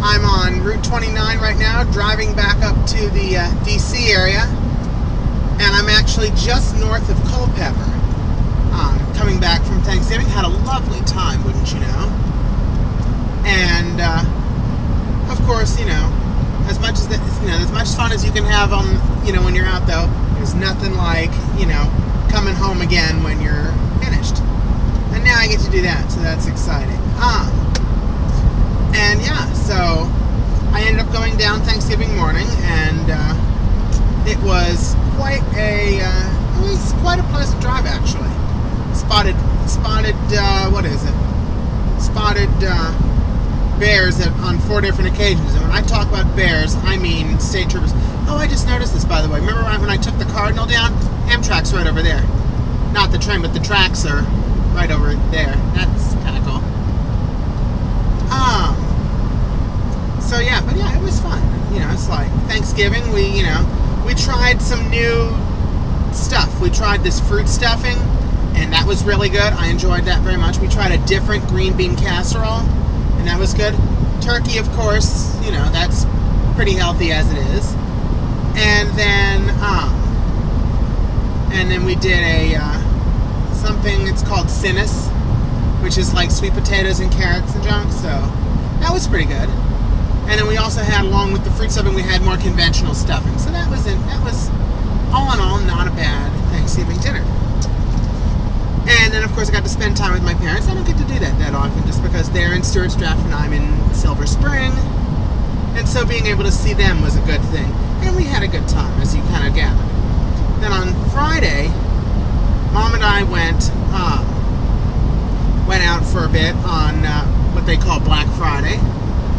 I'm on Route 29 right now, driving back up to the DC area, and I'm actually just north of Culpeper. Coming back from Thanksgiving, had a lovely time, wouldn't you know? And of course, as much fun as you can have on, when you're out though, there's nothing like, coming home again when you're finished. And now I get to do that, so that's exciting. And yeah, so I ended up going down Thanksgiving morning, and it was quite a pleasant drive actually. Spotted bears on 4 different occasions. And when I talk about bears, I mean state troopers. Oh, I just noticed this, by the way. Remember when I took the Cardinal down? Amtrak's right over there. Not the train, but the tracks are right over there. That's kind of cool. So yeah, but yeah, it was fun. It's like Thanksgiving. We tried some new stuff. We tried this fruit stuffing, and that was really good. I enjoyed that very much. We tried a different green bean casserole, and that was good. Turkey, of course, that's pretty healthy as it is. And then we did something, it's called Sinus, which is like sweet potatoes and carrots and junk, so that was pretty good. And then we also had, along with the fruit stuffing, we had more conventional stuffing. So that was all in all, not a bad Thanksgiving dinner. And then, of course, I got to spend time with my parents. I don't get to do that often, just because they're in Stuarts Draft and I'm in Silver Spring. And so being able to see them was a good thing. And we had a good time, as you kind of gathered. Then on Friday, Mom and I went out for a bit on what they call Black Friday.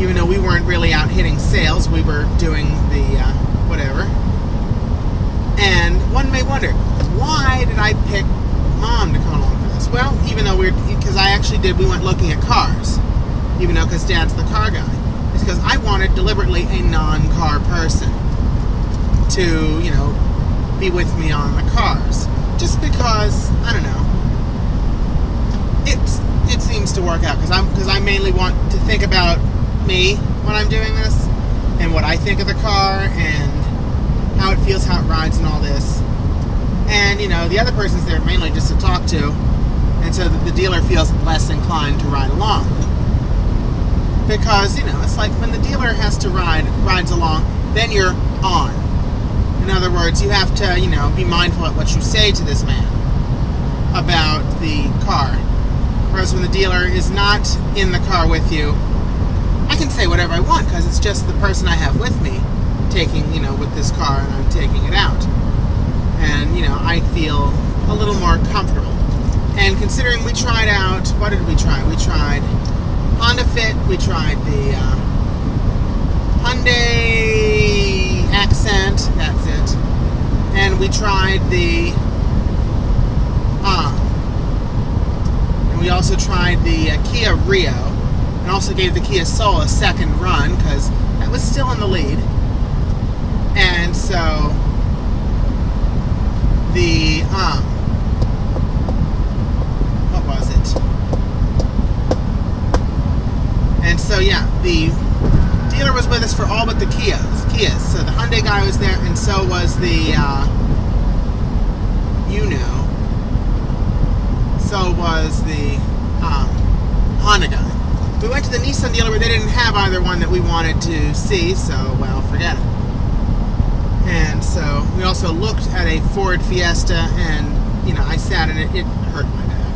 Even though we weren't really out hitting sales, we were doing the whatever. And one may wonder, why did I pick Mom to come along for this? Well, because we went looking at cars, because Dad's the car guy. It's because I wanted deliberately a non-car person to, be with me on the cars. Just because, I don't know, it seems to work out, because I mainly want to think about me when I'm doing this, and what I think of the car, and how it feels, how it rides, and all this. And, the other person's there mainly just to talk to, and so the dealer feels less inclined to ride along. Because, it's like when the dealer has to rides along, then you're on. In other words, you have to, be mindful of what you say to this man about the car. Whereas when the dealer is not in the car with you, I can say whatever I want, because it's just the person I have with me taking, with this car, and I'm taking it out. And, I feel a little more comfortable. And considering we tried out, what did we try? We tried Honda Fit, we tried the Hyundai Accent, that's it. And we tried the, and we also tried the Kia Rio, and also gave the Kia Soul a second run, because that was still in the lead. And so the what was it? And so yeah, the dealer was with us for all but the Kias. So the Hyundai guy was there, and so was the so was the Honda guy. We went to the Nissan dealer, but they didn't have either one that we wanted to see, so, well, forget it. And so we also looked at a Ford Fiesta, and, I sat in it. It hurt my back.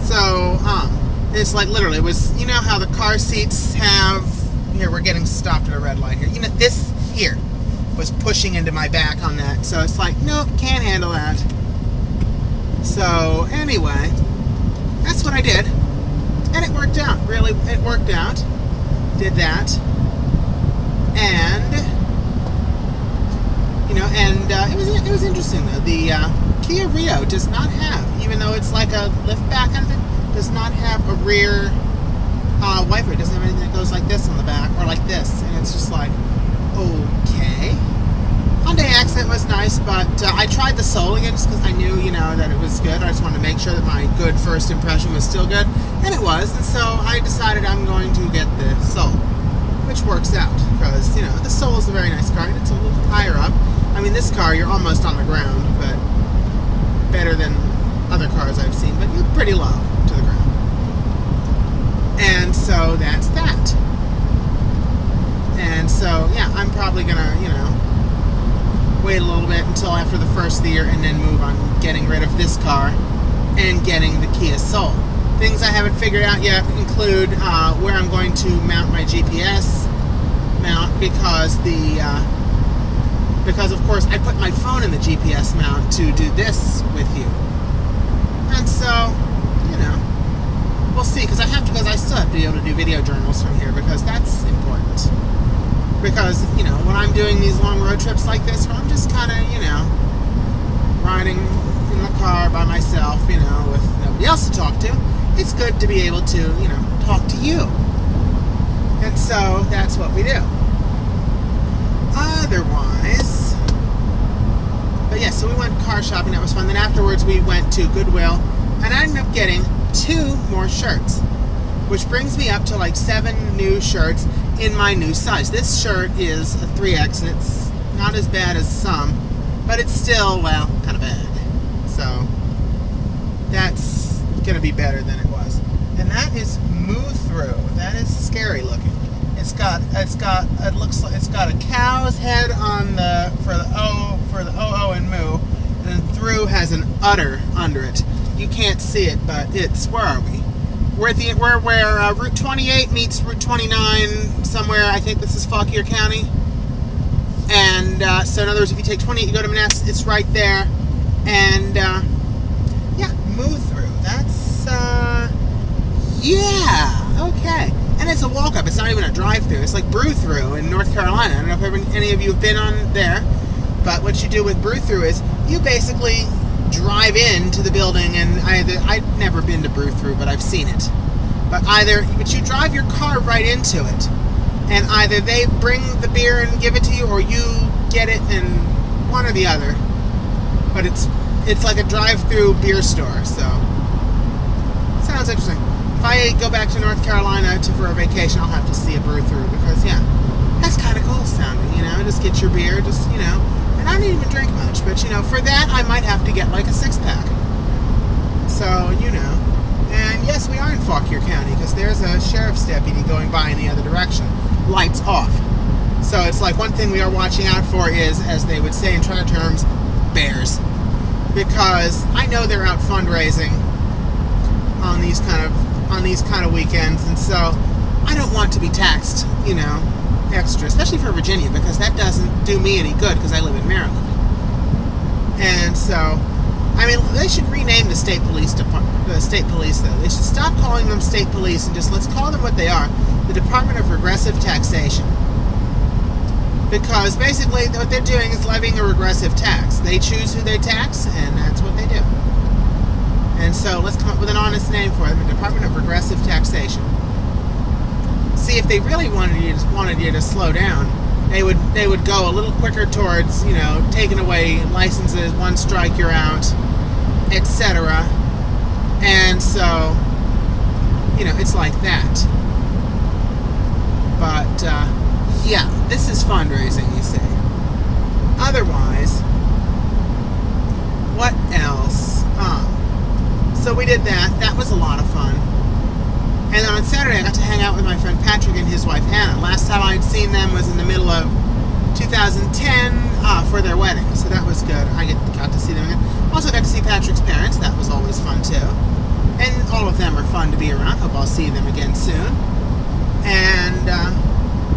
So, it's like literally, it was, how the car seats have, here, we're getting stopped at a red light here. This here was pushing into my back on that. So it's like, nope, can't handle that. So, anyway, that's what I did. And it worked out, really, it worked out. Did that. And, it was interesting, though. The Kia Rio does not have, even though it's like a lift back kind of thing, does not have a rear wiper. It doesn't have anything that goes like this on the back, or like this. And it's just like, okay. Hyundai Accent was nice, but I tried the Soul again just because I knew, that it was good. I just wanted to make sure that my good first impression was still good, and it was. And so I decided I'm going to get the Soul. which works out because, you know, the Soul is a very nice car and it's a little higher up. I mean, this car, you're almost on the ground, but better than other cars I've seen, but you're pretty low to the ground. And so that's that. And so, yeah, I'm probably gonna, you know, wait a little bit until after the first of the year and then move on getting rid of this car and getting the Kia Soul. Things I haven't figured out yet include where I'm going to mount my GPS mount because of course I put my phone in the GPS mount to do this with you. And so, you know, we'll see, because I still have to be able to do video journals from here because that's important. Because, you know, when I'm doing these long road trips like this where I'm just kind of, you know, riding in the car by myself, you know, with nobody else to talk to, it's good to be able to, you know, talk to you. And so that's what we do. Otherwise, but yeah, so we went car shopping. That was fun. Then afterwards we went to Goodwill and I ended up getting 2 more shirts, which brings me up to like 7 new shirts in my new size. This shirt is a 3X and it's not as bad as some, but it's still, well, kind of bad. So that's gonna be better than it was. And that is Moo Thru. That is scary looking. It's got a cow's head on the for the O and Moo, and then Thru has an udder under it. You can't see it, but it's, where are we? We're where Route 28 meets Route 29 somewhere. I think this is Fauquier County. And so in other words, if you take 28, you go to Manassas, it's right there. And yeah, Moo Thru. That's yeah, okay. And it's a walk-up. It's not even a drive-through. It's like Brew Thru in North Carolina. I don't know if any of you have been on there, but what you do with Brew Thru is you basically drive into the building, and I've never been to Brew Thru, but I've seen it. But you drive your car right into it, and either they bring the beer and give it to you, or you get it, and one or the other. But it's like a drive-through beer store, so sounds interesting. If I go back to North Carolina for a vacation, I'll have to see a Brew Thru because, yeah, that's kind of cool sounding, you know, just get your beer, just, you know, and I don't even drink much, but, you know, for that, I might have to get like a 6-pack. So, you know, and yes, we are in Fauquier County because there's a sheriff's deputy going by in the other direction. Lights off. So it's like one thing we are watching out for is, as they would say in trad terms, bears. Because I know they're out fundraising on these kind of weekends, and so I don't want to be taxed, you know, extra, especially for Virginia, because that doesn't do me any good because I live in Maryland. And so, I mean, they should rename the state police department, the state police, though. They should stop calling them state police and just let's call them what they are, the Department of Regressive Taxation. Because basically what they're doing is levying a regressive tax. They choose who they tax, and that's what they do. And so let's come up with an honest name for them, the Department of Regressive Taxation. See, if they really wanted you to slow down, they would go a little quicker towards, you know, taking away licenses, one strike you're out, etc. And so, you know, it's like that. But yeah, this is fundraising, you see. Otherwise, what else? So we did that. That was a lot of fun. And then on Saturday, I got to hang out with my friend Patrick and his wife Hannah. Last time I'd seen them was in the middle of 2010 for their wedding, so that was good. I got to see them again. Also got to see Patrick's parents. That was always fun too. And all of them are fun to be around. Hope I'll see them again soon. And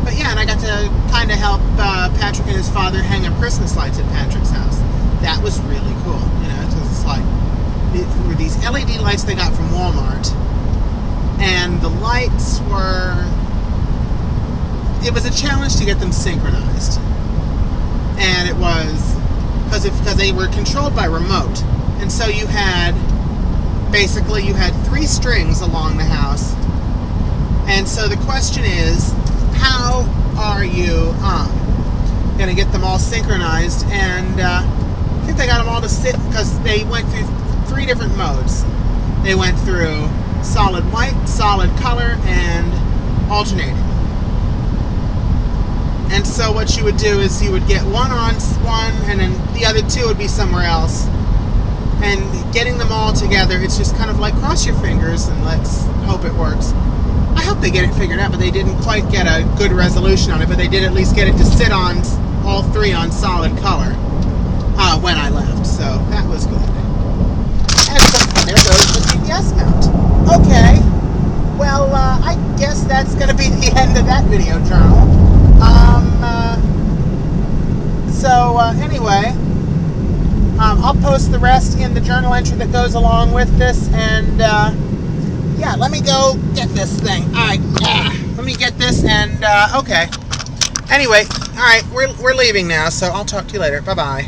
but yeah, and I got to kind of help Patrick and his father hang up Christmas lights at Patrick's house. That was really cool. You know, it's like were these LED lights they got from Walmart. And the lights it was a challenge to get them synchronized. And it was, because they were controlled by remote. And so you had 3 strings along the house. And so the question is, how are you going to get them all synchronized? And I think they got them all to sit, because they went through 3 different modes. They went through solid white, solid color, and alternating. And so what you would do is you would get one on one, and then the other two would be somewhere else. And getting them all together, it's just kind of like cross your fingers and let's hope it works. I hope they get it figured out, but they didn't quite get a good resolution on it, but they did at least get it to sit on all three on solid color when I left, so that was good. And so there goes the GPS mount. Okay, well, I guess that's going to be the end of that video journal. Anyway, I'll post the rest in the journal entry that goes along with this, and yeah, let me go get this thing. Alright, let me get this, and okay. Anyway, alright, we're leaving now, so I'll talk to you later. Bye-bye.